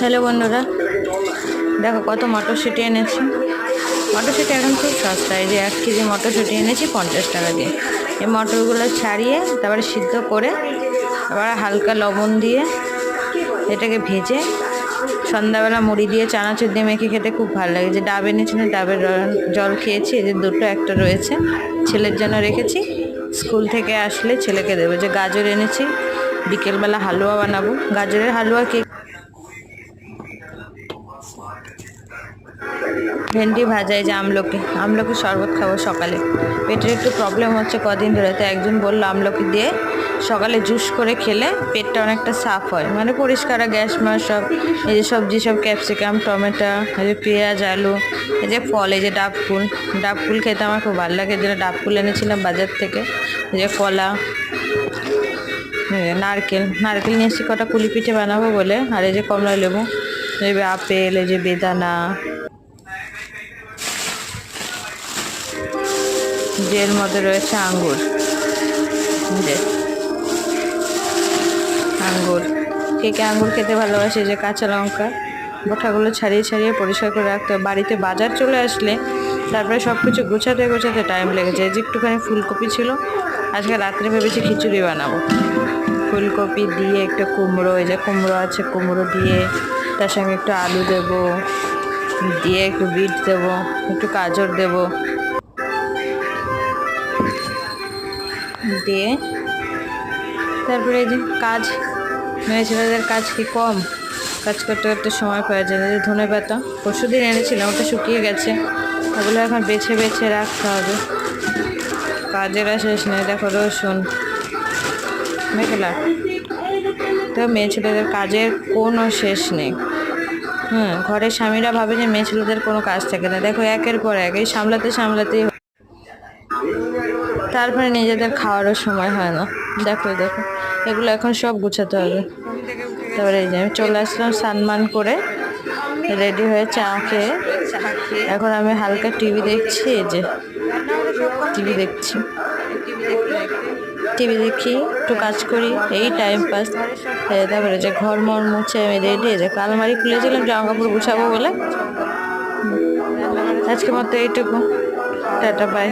Hello বন্ধুরা, দেখো কত মটরশুঁটি এনেছি। মটরশুঁটি এখন খুব সস্তা, এই যে 1 কেজি মটরশুঁটি এনেছি 50 টাকা দিয়ে। এই মটরগুলো ছাড়িয়ে তারপরে সিদ্ধ করে আবার হালকা লবণ দিয়ে এটাকে ভেজে সন্ধ্যাবেলা মুড়ি দিয়ে চানাচুর দিয়ে মেখে খেতে খুব ভালো লাগে। যে ডাব এনেছিলাম, ডাবের জল খেয়েছি, এই যে দুটো একটা রয়েছে, ছেলের জন্য রেখেছি, স্কুল থেকে আসলে ছেলেকে দেবো। যে গাজর এনেছি, বিকেলবেলা হালুয়া বানাবো, গাজরের হালুয়া। ভেন্ডি ভাজা, এই যে আমলকি শরবত খাবো সকালে। পেটের একটু প্রবলেম হচ্ছে কদিন ধরে, তো একজন বললো আমলকি দিয়ে সকালে জুস করে খেলে পেটটা অনেকটা সাফ হয়, মানে পরিষ্কার, গ্যাস মাস সব। এই যে সবজি, সব ক্যাপসিকাম, টমেটো, এই যে পেঁয়াজ, আলু, এই যে ফল, এই যে ডাব ফুল খেতে আমার খুব ভালো লাগে, এই জন্য ডাব ফুল এনেছিলাম বাজার থেকে। এই যে কলা, নারকেল নিয়ে এসেছি কটা কুলি পিঠে বানাবো বলে। আর এই যে কমলা লেবু, এই যে আপেল, এই যে বেদানা, যে এর মধ্যে রয়েছে আঙ্গুর। যে আঙ্গুর, কে আঙ্গুর খেতে ভালোবাসে। যে কাঁচা লঙ্কা, বোটাগুলো ছাড়িয়ে পরিষ্কার করে রাখতে হবে। বাড়িতে বাজার চলে আসলে তারপরে সব কিছু গোছাতে টাইম লেগেছে। এই যে একটুখানি ফুলকপি ছিল, আজকে রাত্রে ভেবেছি খিচুড়ি বানাবো। ফুলকপি দিয়ে একটু কুমড়ো, এই যে কুমড়ো আছে, কুমড়ো দিয়ে তার সঙ্গে একটু আলু দেবো, দিয়ে একটু বিট দেবো, একটু গাজর দেবো, দিয়ে তারপরে এই যে কাজ, মেয়ে ছেলেদের কাজ কি কম, কাজ করতে করতে সময় পাওয়া যায়। যে ধনে পাতা পরশুদিন এনেছিলাম, ওটা শুকিয়ে গেছে, ওগুলো এখন বেছে রাখতে হবে। কাজের শেষ নেই। দেখো রসুন, মেখেলা, তো মেয়ে ছেলেদের কাজের কোনো শেষ নেই। ঘরের স্বামীরা ভাবে যে মেয়ে ছেলেদের কোনো কাজ থাকে না। দেখো একের পর এক এই সামলাতেই তারপরে নিজেদের খাওয়ারও সময় হয় না। দেখো এগুলো এখন সব গুছাতে হবে। তারপরে এই যে আমি চলে আসলাম স্নান করে, রেডি হয়ে চা খেয়ে। এখন আমি হালকা টিভি দেখছি, এই যে টিভি দেখছি, একটু কাজ করি, এই টাইম পাস। তারপরে যে ঘর মর মুছে আমি রেডি, যে আলমারি খুলেছিলাম জামা কাপড় গুছাবো বলে। আজকে মতো এইটুকু, টাটা বাই।